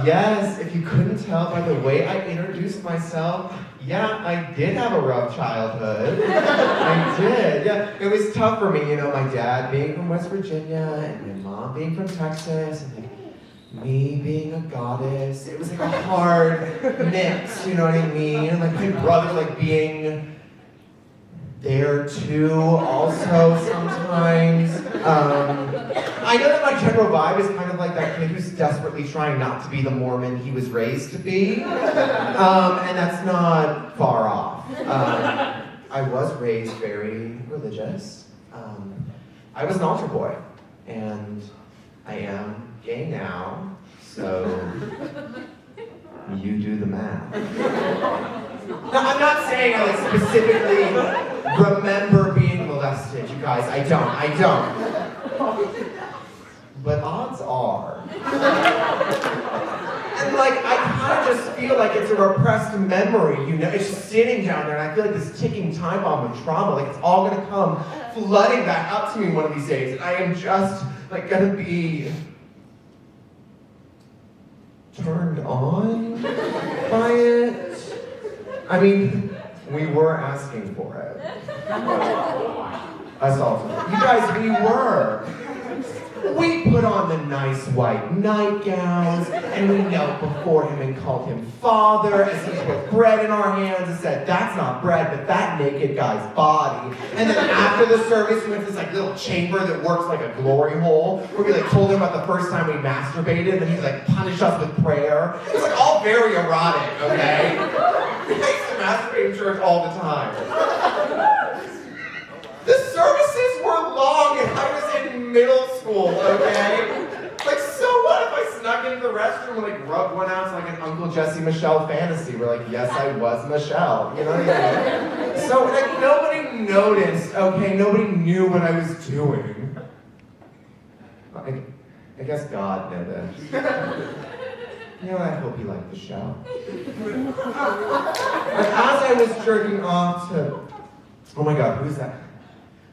Yes, if you couldn't tell by the way I introduced myself, yeah, I did have a rough childhood. I did, yeah. It was tough for me, my dad being from West Virginia, and my mom being from Texas, and me being a goddess. It was like a hard mix, you know what I mean? And my brother being there too, also sometimes. I know that my general vibe is kind of like that kid who's desperately trying not to be the Mormon he was raised to be, and that's not far off. I was raised very religious. I was an altar boy, and I am gay now, so you do the math. Now, I'm not saying I specifically remember being molested, you guys. I don't. But odds are. And I kind of just feel like it's a repressed memory, It's just sitting down there, and I feel like this ticking time bomb of trauma, it's all gonna come flooding back up to me one of these days, and I am just, gonna be turned on by it. I mean, we were asking for it. Us all. You guys, we were. We put on the nice white nightgowns, and we knelt before him and called him Father as he put bread in our hands and said, "That's not bread, but that naked guy's body." And then after the service, we went to this little chamber that works like a glory hole, where we told him about the first time we masturbated, and he'd punish us with prayer. It was all very erotic, okay? We used to masturbate in church all the time. The services were long, and I was in middle school, okay? So what if I snuck into the restroom and rubbed one out to an Uncle Jesse Michelle fantasy? We're yes, I was Michelle, you know what I mean? So nobody noticed, okay? Nobody knew what I was doing. I guess God noticed. I hope you liked the show. As I was jerking off to, oh my God, who's that?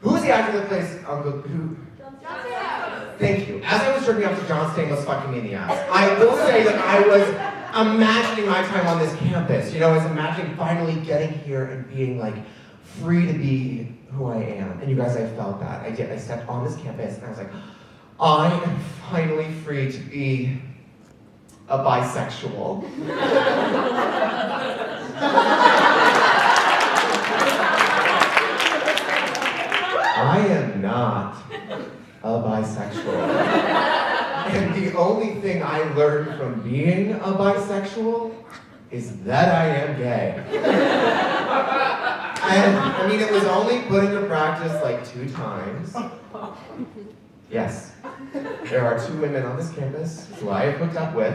Who's the actor that plays Uncle, who? John Stamos. Thank you. As I was jerking off to John Stamos fucking me in the ass, I will say that I was imagining my time on this campus. I was imagining finally getting here and being free to be who I am. And you guys, I felt that. I did. I stepped on this campus and I was I am finally free to be a bisexual. I am not a bisexual. And the only thing I learned from being a bisexual is that I am gay. And it was only put into practice 2 times. Yes, there are 2 women on this campus who I have hooked up with,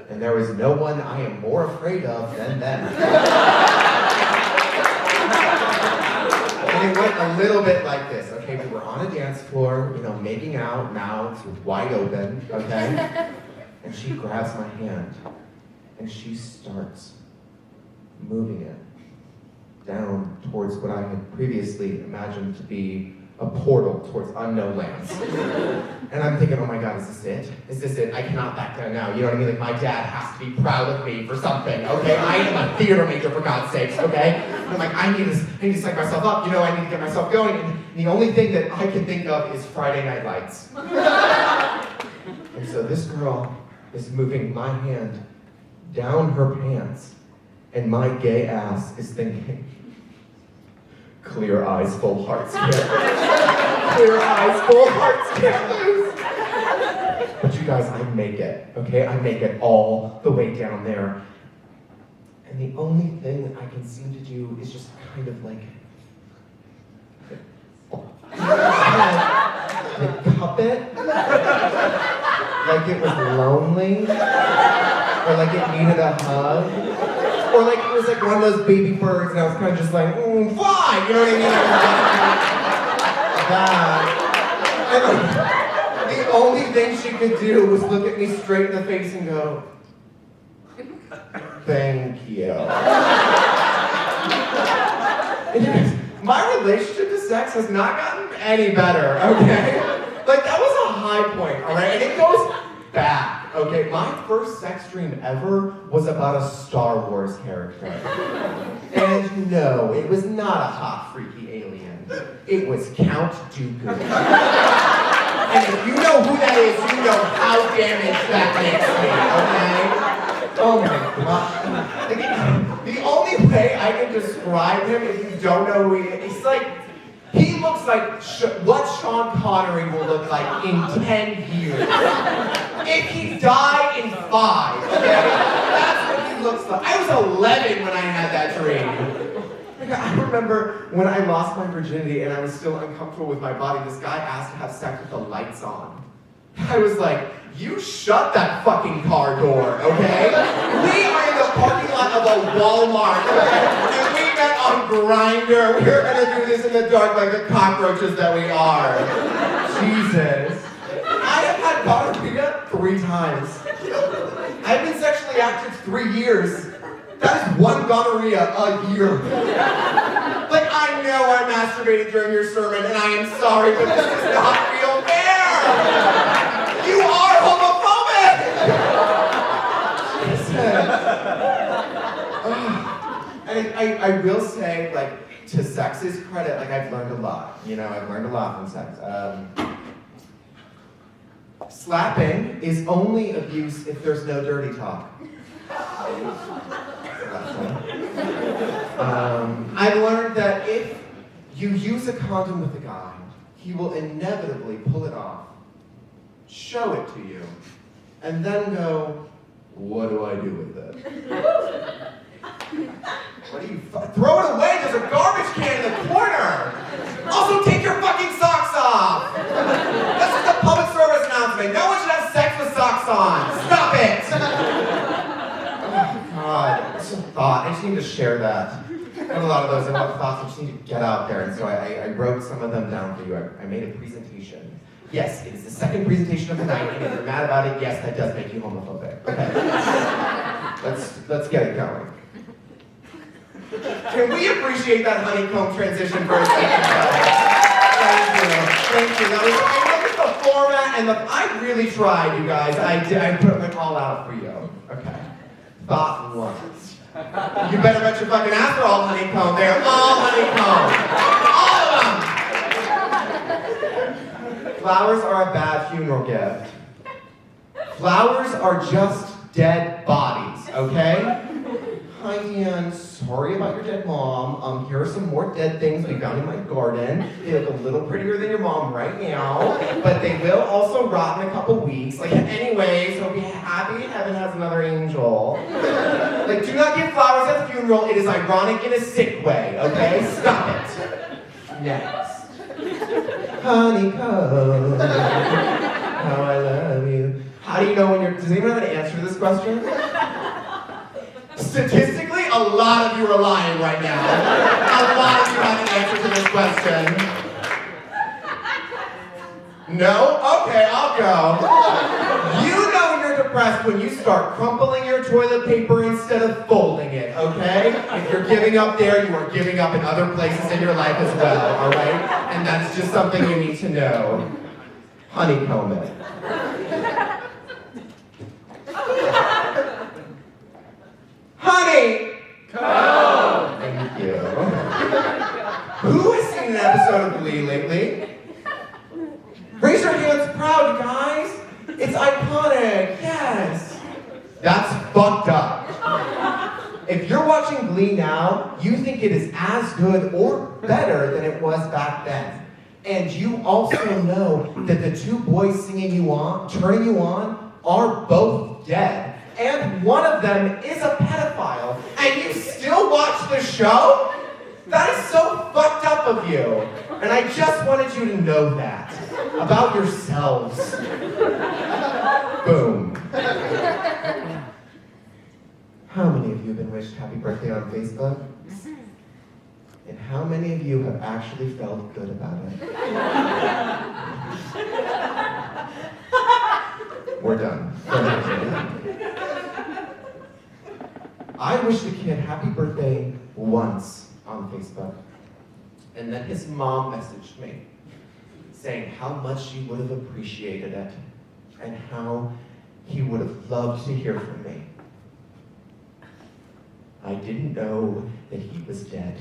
and there is no one I am more afraid of than them. And it went a little bit like this, okay? We were on a dance floor, making out, mouths wide open, okay? And she grabs my hand, and she starts moving it down towards what I had previously imagined to be a portal towards unknown lands. And I'm thinking, oh my God, is this it? Is this it? I cannot back down now. You know what I mean? My dad has to be proud of me for something, okay? I am a theater major, for God's sakes, okay? And I'm I need to psych myself up. I need to get myself going. And the only thing that I can think of is Friday Night Lights. And so this girl is moving my hand down her pants, and my gay ass is thinking, clear eyes, full hearts can't lose. Clear eyes, full hearts can't lose. But you guys, I make it, okay? I make it all the way down there. And the only thing that I can seem to do is just kind of cup it. Like it was lonely. Or it needed a hug. Or it was one of those baby birds, and I was kind of just fly, you know what I mean? That. And the only thing she could do was look at me straight in the face and go, thank you. And you guys, my relationship to sex has not gotten any better, okay? That was a high point, all right? And it goes Okay, my first sex dream ever was about a Star Wars character. And no, it was not a hot, freaky alien. It was Count Dooku. And if you know who that is, you know how damaged that makes me, okay? Oh my god. The only way I can describe him if you don't know who he is, he looks like what Sean Connery will look like in 10 years. If he died in 5, okay? That's what he looks like. I was 11 when I had that dream. I remember when I lost my virginity and I was still uncomfortable with my body, this guy asked to have sex with the lights on. I was like, you shut that fucking car door, okay? We are in the parking lot of a Walmart, okay? And we met on Grindr. We were gonna do this in the dark like the cockroaches that we are. Jesus. I have had gonorrhea 3 times. I've been sexually active 3 years. That is 1 gonorrhea a year. Like, I know I masturbated during your sermon, and I am sorry, but this does not feel fair! You are homophobic! And I will say, like, to sex's credit, like, I've learned a lot. You know, I've learned a lot from sex. Slapping is only abuse if there's no dirty talk. I learned that if you use a condom with a guy, he will inevitably pull it off, show it to you, and then go, what do I do with it? What do you, throw it away, there's a garbage can in the corner! Also, take your fucking socks off! That's just a public service announcement. No one should have sex with socks on. Stop it! God, it's a thought. I just need to share that. I have a lot of those thoughts. I just need to get out there. And so I wrote some of them down for you. I made a presentation. Yes, it is the second presentation of the night, and if you're mad about it, yes, that does make you homophobic. Okay. Let's get it going. Can we appreciate that honeycomb transition for a second? Thank you. That was, the format and I really tried, you guys. I put it all out for you. Okay. Thought once. You better bet your fucking ass they're all honeycomb. They're all honeycomb. All of them. Flowers are a bad funeral gift. Flowers are just dead bodies, okay? Hi, Dan. Sorry about your dead mom. Here are some more dead things we found in my garden. They look a little prettier than your mom right now, but they will also rot in a couple weeks. Like, anyways, so be happy heaven has another angel. Like, do not give flowers at the funeral. It is ironic in a sick way, okay? Stop it. Next. Honeycomb, how I love you. How do you know when you're, does anyone have an answer to this question? Statistically, a lot of you are lying right now. A lot of you have an answer to this question. No? Okay, I'll go. You know you're depressed when you start crumpling your toilet paper instead of folding it, okay? If you're giving up there, you are giving up in other places in your life as well, all right? And that's just something you need to know. Honeycomb it. Honey! Comb! Thank you. Who has seen an episode of Glee lately? Raise your hands proud, you guys! It's iconic, yes! That's fucked up. If you're watching Glee now, you think it is as good or better than it was back then. And you also know that the 2 boys singing you on, turning you on, are both dead. And one of them is a pedophile, and you still watch the show? That is so fucked up of you. And I just wanted you to know that about yourselves. Boom. How many of you have been wished happy birthday on Facebook? And how many of you have actually felt good about it? We're done. I wished the kid happy birthday once on Facebook. And then his mom messaged me saying how much she would have appreciated it and how he would would have loved to hear from me. I didn't know that he was dead.